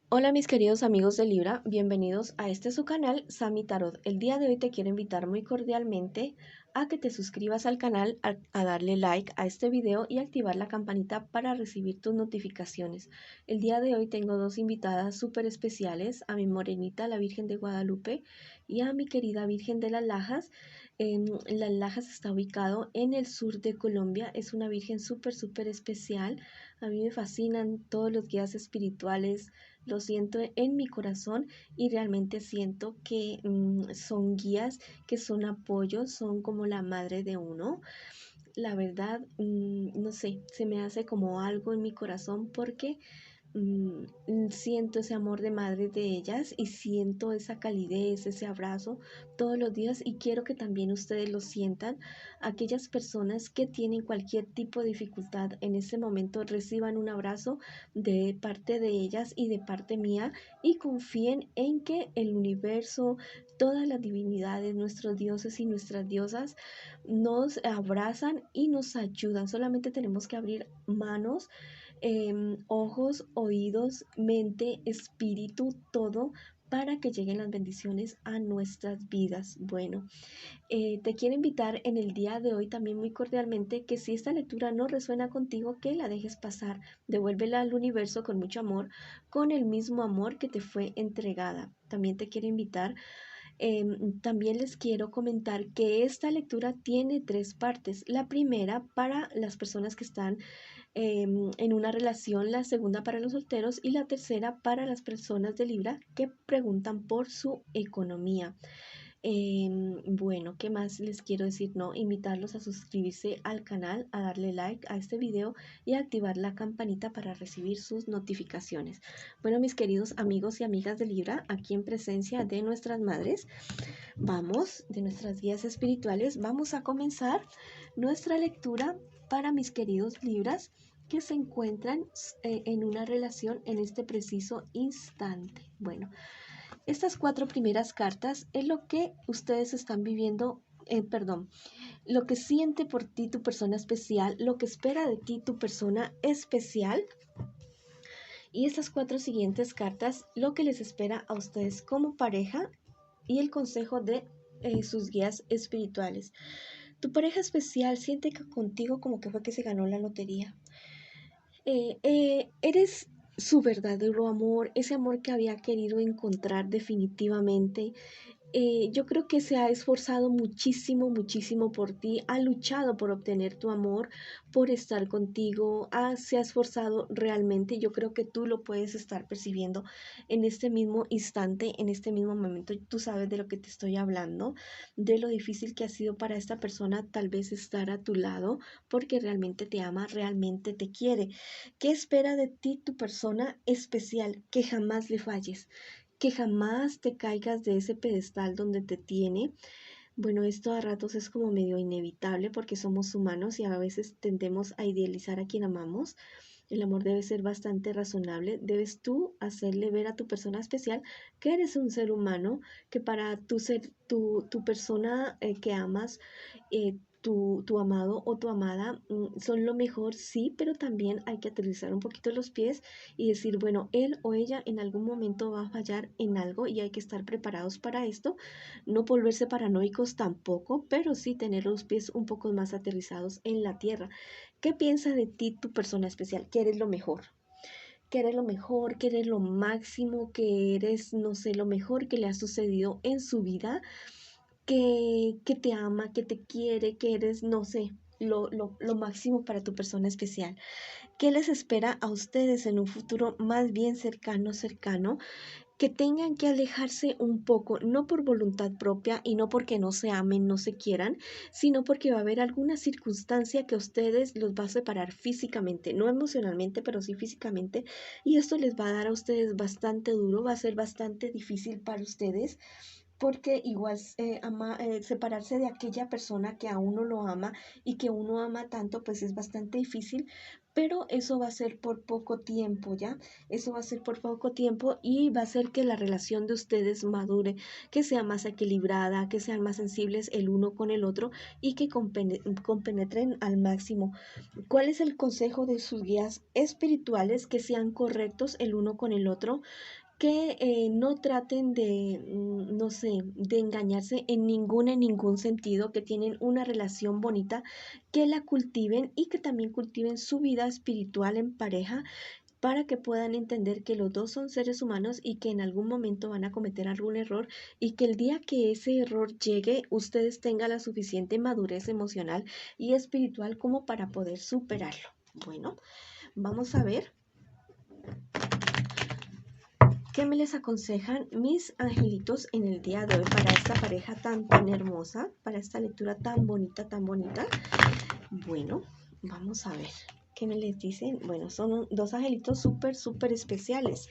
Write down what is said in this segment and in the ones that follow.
Hola mis queridos amigos de Libra, bienvenidos a este su canal Sami Tarot. El día de hoy te quiero invitar muy cordialmente a que te suscribas al canal, a darle like a este video y activar la campanita para recibir tus notificaciones. El día de hoy tengo dos invitadas súper especiales, a mi morenita, la Virgen de Guadalupe, y a mi querida Virgen de las Lajas. Las Lajas está ubicado en el sur de Colombia, es una Virgen súper especial. A mí me fascinan todos los guías espirituales, lo siento en mi corazón y realmente siento que son guías, que son apoyos, son como la madre de uno. La verdad, no sé, se me hace como algo en mi corazón porque siento ese amor de madre de ellas y siento esa calidez, ese abrazo todos los días y quiero que también ustedes lo sientan. Aquellas personas que tienen cualquier tipo de dificultad en este momento reciban un abrazo de parte de ellas y de parte mía y confíen en que el universo, todas las divinidades, nuestros dioses y nuestras diosas nos abrazan y nos ayudan. Solamente tenemos que abrir manos, ojos, oídos, mente, espíritu, todo para que lleguen las bendiciones a nuestras vidas. Bueno, te quiero invitar en el día de hoy también muy cordialmente que si esta lectura no resuena contigo, que la dejes pasar, devuélvela al universo con mucho amor, con el mismo amor que te fue entregada. También te quiero invitar, también les quiero comentar que esta lectura tiene tres partes. La primera para las personas que están en una relación, la segunda para los solteros y la tercera para las personas de Libra que preguntan por su economía. Bueno, ¿qué más les quiero decir? No, invitarlos a suscribirse al canal, a darle like a este video y a activar la campanita para recibir sus notificaciones. Bueno, mis queridos amigos y amigas de Libra, aquí en presencia de nuestras madres, vamos, de nuestras guías espirituales, vamos a comenzar nuestra lectura para mis queridos Libras que se encuentran en una relación en este preciso instante. Bueno, estas cuatro primeras cartas es lo que ustedes están viviendo, perdón, lo que siente por ti tu persona especial, lo que espera de ti tu persona especial. Y estas cuatro siguientes cartas, lo que les espera a ustedes como pareja y el consejo de sus guías espirituales. Tu pareja especial siente que contigo como que fue que se ganó la lotería. Eres su verdadero amor, ese amor que había querido encontrar definitivamente. Yo creo que se ha esforzado muchísimo por ti, ha luchado por obtener tu amor, por estar contigo, se ha esforzado realmente. Yo creo que tú lo puedes estar percibiendo en este mismo instante, en este mismo momento. Tú sabes de lo que te estoy hablando, de lo difícil que ha sido para esta persona tal vez estar a tu lado, porque realmente te ama, realmente te quiere. ¿Qué espera de ti tu persona especial? Que jamás le falles, que jamás te caigas de ese pedestal donde te tiene. Bueno, esto a ratos es como medio inevitable porque somos humanos y a veces tendemos a idealizar a quien amamos. El amor debe ser bastante razonable. Debes tú hacerle ver a tu persona especial que eres un ser humano, que para tu ser, tu persona que amas, tu amado o tu amada son lo mejor, sí, pero también hay que aterrizar un poquito los pies y decir, bueno, él o ella en algún momento va a fallar en algo y hay que estar preparados para esto. No volverse paranoicos tampoco, pero sí tener los pies un poco más aterrizados en la tierra. ¿Qué piensa de ti tu persona especial? Que eres lo mejor, que eres lo mejor, que eres lo máximo, que eres, no sé, lo mejor que le ha sucedido en su vida, que te ama, que te quiere, que eres, no sé, lo máximo para tu persona especial. ¿Qué les espera a ustedes en un futuro más bien cercano? Que tengan que alejarse un poco, no por voluntad propia y no porque no se amen, no se quieran, sino porque va a haber alguna circunstancia que a ustedes los va a separar físicamente, no emocionalmente, pero sí físicamente, y esto les va a dar a ustedes bastante duro, va a ser bastante difícil para ustedes. Porque igual separarse de aquella persona que a uno lo ama y que uno ama tanto, pues es bastante difícil, pero eso va a ser por poco tiempo, ¿ya? Eso va a ser por poco tiempo y va a hacer que la relación de ustedes madure, que sea más equilibrada, que sean más sensibles el uno con el otro y que compenetren al máximo. ¿Cuál es el consejo de sus guías espirituales? Que sean correctos el uno con el otro, que no traten de, no sé, de engañarse en ningún sentido, que tienen una relación bonita, que la cultiven y que también cultiven su vida espiritual en pareja para que puedan entender que los dos son seres humanos y que en algún momento van a cometer algún error y que el día que ese error llegue, ustedes tengan la suficiente madurez emocional y espiritual como para poder superarlo. Bueno, vamos a ver ¿qué me les aconsejan mis angelitos en el día de hoy para esta pareja tan hermosa, para esta lectura tan bonita, tan bonita? Bueno, vamos a ver. ¿Qué me les dicen? Bueno, son dos angelitos súper especiales.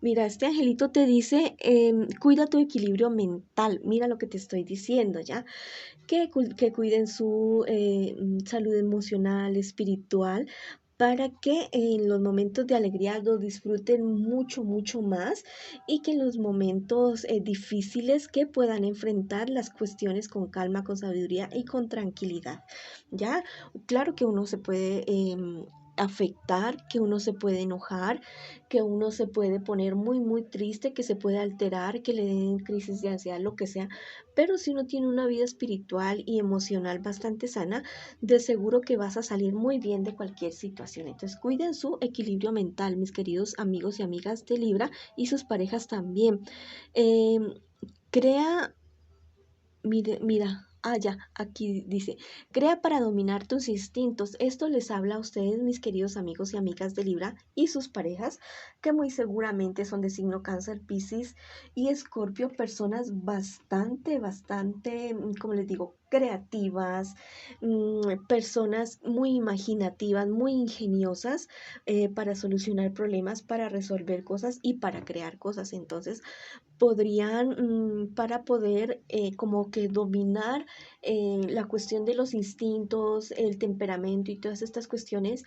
Mira, este angelito te dice, cuida tu equilibrio mental. Mira lo que te estoy diciendo, ¿ya? Que cuiden su salud emocional, espiritual, para que en los momentos de alegría lo disfruten mucho más y que en los momentos difíciles que puedan enfrentar las cuestiones con calma, con sabiduría y con tranquilidad. ¿Ya? Claro que uno se puede afectar, que uno se puede enojar, que uno se puede poner muy triste, que se puede alterar, que le den crisis de ansiedad, lo que sea, pero si uno tiene una vida espiritual y emocional bastante sana, de seguro que vas a salir muy bien de cualquier situación. Entonces, cuiden su equilibrio mental, mis queridos amigos y amigas de Libra y sus parejas también. Eh, crea mira, ya, aquí dice, crea para dominar tus instintos. Esto les habla a ustedes, mis queridos amigos y amigas de Libra y sus parejas, que muy seguramente son de signo Cáncer, Piscis y Escorpio, personas bastante, como les digo, creativas, personas muy imaginativas, muy ingeniosas para solucionar problemas, para resolver cosas y para crear cosas. Entonces, podrían, para poder como que dominar la cuestión de los instintos, el temperamento y todas estas cuestiones,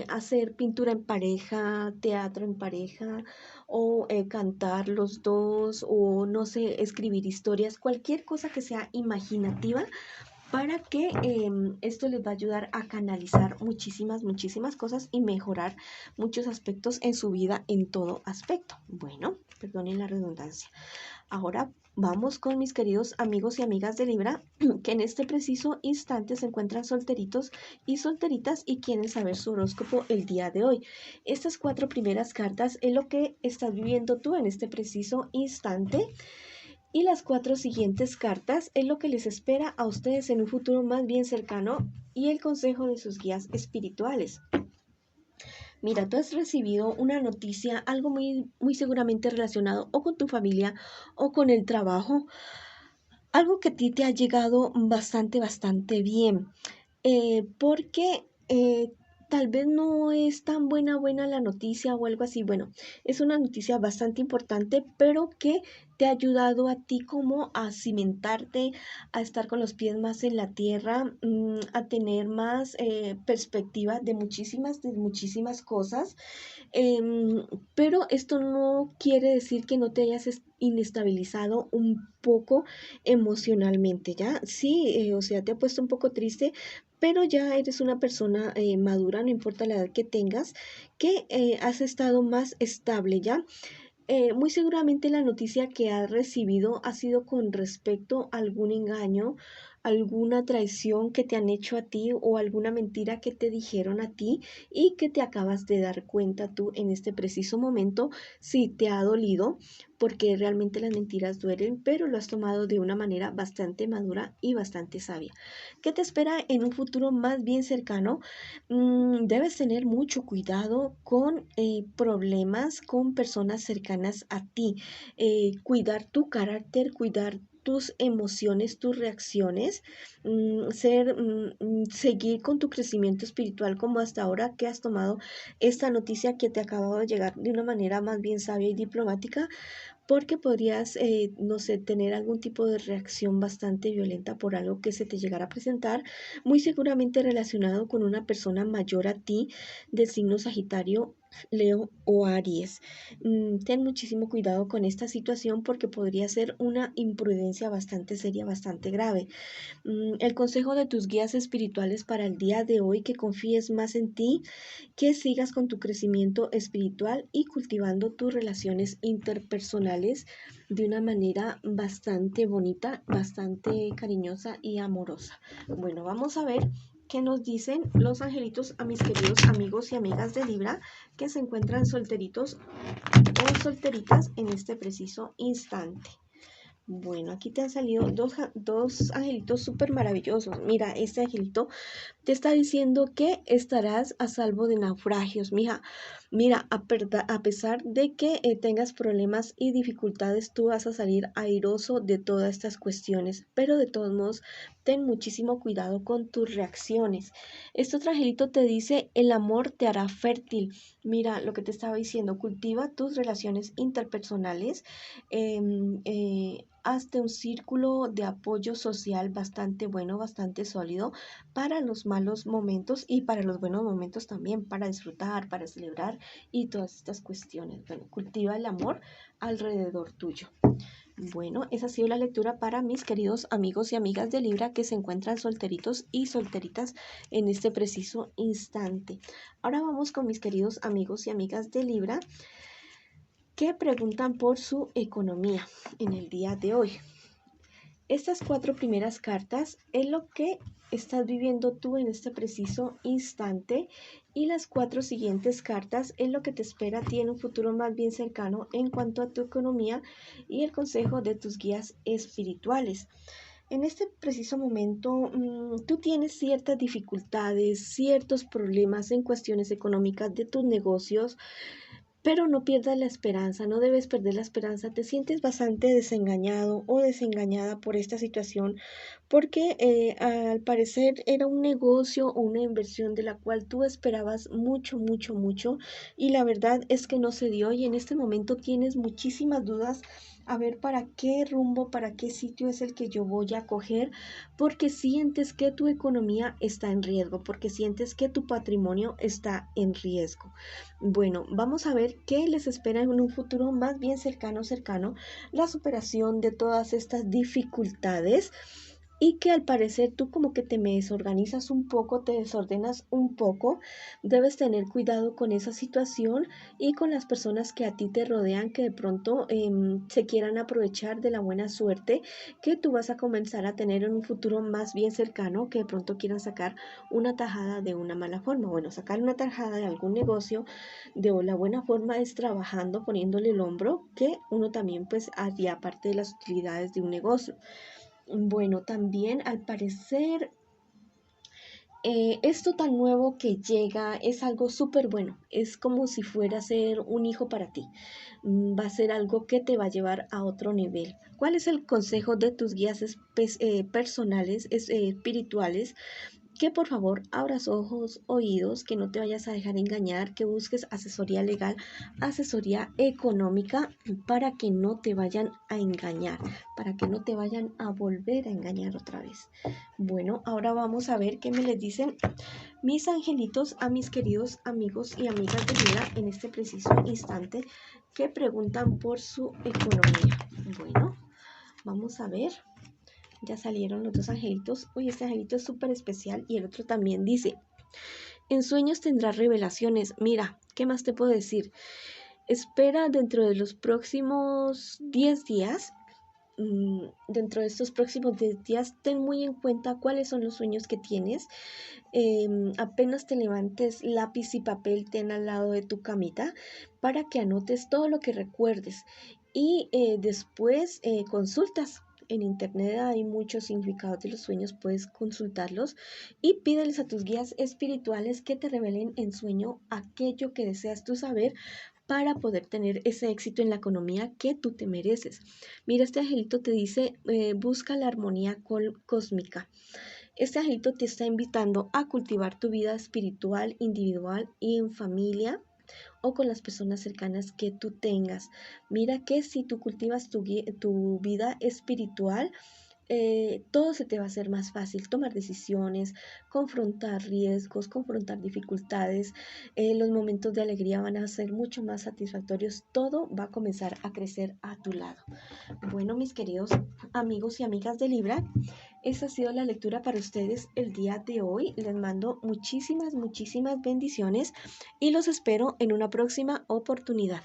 hacer pintura en pareja, teatro en pareja, o cantar los dos, o no sé, escribir historias, cualquier cosa que sea imaginativa para que esto les va a ayudar a canalizar muchísimas cosas y mejorar muchos aspectos en su vida en todo aspecto. Bueno, perdonen la redundancia. Ahora vamos con mis queridos amigos y amigas de Libra que en este preciso instante se encuentran solteritos y solteritas y quieren saber su horóscopo el día de hoy. Estas 4 primeras cartas es lo que estás viviendo tú en este preciso instante. Y las 4 siguientes cartas es lo que les espera a ustedes en un futuro más bien cercano y el consejo de sus guías espirituales. Mira, tú has recibido una noticia, algo muy seguramente relacionado o con tu familia o con el trabajo, algo que a ti te ha llegado bastante bien, porque tal vez no es tan buena la noticia o algo así. Bueno, es una noticia bastante importante, pero que te ha ayudado a ti como a cimentarte, a estar con los pies más en la tierra, a tener más perspectiva de muchísimas cosas. Pero esto no quiere decir que no te hayas inestabilizado un poco emocionalmente, ¿ya? Sí, o sea, te ha puesto un poco triste, pero ya eres una persona madura, no importa la edad que tengas, que has estado más estable, ¿ya? Muy seguramente la noticia que has recibido ha sido con respecto a algún engaño, alguna traición que te han hecho a ti o alguna mentira que te dijeron a ti y que te acabas de dar cuenta tú en este preciso momento. Sí, te ha dolido porque realmente las mentiras duelen, pero lo has tomado de una manera bastante madura y bastante sabia. ¿Qué te espera en un futuro más bien cercano? Debes tener mucho cuidado con problemas con personas cercanas a ti, cuidar tu carácter, cuidar tus emociones, tus reacciones, seguir con tu crecimiento espiritual como hasta ahora que has tomado esta noticia que te acaba de llegar de una manera más bien sabia y diplomática, porque podrías, no sé, tener algún tipo de reacción bastante violenta por algo que se te llegara a presentar, muy seguramente relacionado con una persona mayor a ti del signo Sagitario, Leo o Aries. Ten muchísimo cuidado con esta situación porque podría ser una imprudencia bastante seria, bastante grave. El consejo de tus guías espirituales para el día de hoy, que confíes más en ti, que sigas con tu crecimiento espiritual y cultivando tus relaciones interpersonales de una manera bastante bonita, bastante cariñosa y amorosa. Bueno, vamos a ver qué nos dicen los angelitos a mis queridos amigos y amigas de Libra que se encuentran solteritos o solteritas en este preciso instante. Bueno, aquí te han salido dos angelitos súper maravillosos. Mira, este angelito te está diciendo que estarás a salvo de naufragios, mija. Mira, a pesar de que tengas problemas y dificultades, tú vas a salir airoso de todas estas cuestiones. Pero de todos modos, ten muchísimo cuidado con tus reacciones. Este otro angelito te dice, el amor te hará fértil. Mira, lo que te estaba diciendo, cultiva tus relaciones interpersonales. Hazte un círculo de apoyo social bastante bueno, bastante sólido para los malos momentos y para los buenos momentos también, para disfrutar, para celebrar y todas estas cuestiones. Bueno, cultiva el amor alrededor tuyo. Bueno, esa ha sido la lectura para mis queridos amigos y amigas de Libra que se encuentran solteritos y solteritas en este preciso instante. Ahora vamos con mis queridos amigos y amigas de Libra que preguntan por su economía en el día de hoy. Estas 4 primeras cartas es lo que estás viviendo tú en este preciso instante y las 4 siguientes cartas es lo que te espera a ti en un futuro más bien cercano en cuanto a tu economía y el consejo de tus guías espirituales. En este preciso momento, tú tienes ciertas dificultades, ciertos problemas en cuestiones económicas de tus negocios, pero no pierdas la esperanza, no debes perder la esperanza. Te sientes bastante desengañado o desengañada por esta situación porque al parecer era un negocio o una inversión de la cual tú esperabas mucho, mucho, mucho y la verdad es que no se dio y en este momento tienes muchísimas dudas a ver para qué rumbo, para qué sitio es el que yo voy a coger, porque sientes que tu economía está en riesgo, porque sientes que tu patrimonio está en riesgo. Bueno, vamos a ver qué les espera en un futuro más bien cercano, la superación de todas estas dificultades y que al parecer tú como que te me desorganizas un poco, te desordenas un poco, debes tener cuidado con esa situación y con las personas que a ti te rodean que de pronto se quieran aprovechar de la buena suerte que tú vas a comenzar a tener en un futuro más bien cercano, que de pronto quieran sacar una tajada de una mala forma. Bueno, sacar una tajada de algún negocio de la buena forma es trabajando, poniéndole el hombro, que uno también pues haría parte de las utilidades de un negocio. Bueno, también al parecer esto tan nuevo que llega es algo súper bueno, es como si fuera a ser un hijo para ti. Va a ser algo que te va a llevar a otro nivel. ¿Cuál es el consejo de tus guías personales, espirituales? Que por favor abras ojos, oídos, que no te vayas a dejar engañar, que busques asesoría legal, asesoría económica para que no te vayan a engañar, para que no te vayan a volver a engañar otra vez. Bueno, ahora vamos a ver qué me les dicen mis angelitos a mis queridos amigos y amigas de vida en este preciso instante que preguntan por su economía. Bueno, vamos a ver. Ya salieron los dos angelitos. Uy, este angelito es súper especial. Y el otro también dice, en sueños tendrás revelaciones. Mira, ¿qué más te puedo decir? Espera dentro de los próximos 10 días. Dentro de estos próximos 10 días, ten muy en cuenta cuáles son los sueños que tienes. Apenas te levantes, lápiz y papel ten al lado de tu camita para que anotes todo lo que recuerdes. Y después consultas. En internet hay muchos significados de los sueños, puedes consultarlos y pídeles a tus guías espirituales que te revelen en sueño aquello que deseas tú saber para poder tener ese éxito en la economía que tú te mereces. Mira, este angelito te dice, busca la armonía cósmica. Este angelito te está invitando a cultivar tu vida espiritual, individual y en familia o con las personas cercanas que tú tengas. Mira que si tú cultivas tu vida espiritual, todo se te va a hacer más fácil, tomar decisiones, confrontar riesgos, confrontar dificultades, los momentos de alegría van a ser mucho más satisfactorios, todo va a comenzar a crecer a tu lado. Bueno, mis queridos amigos y amigas de Libra, esta ha sido la lectura para ustedes el día de hoy. Les mando muchísimas bendiciones y los espero en una próxima oportunidad.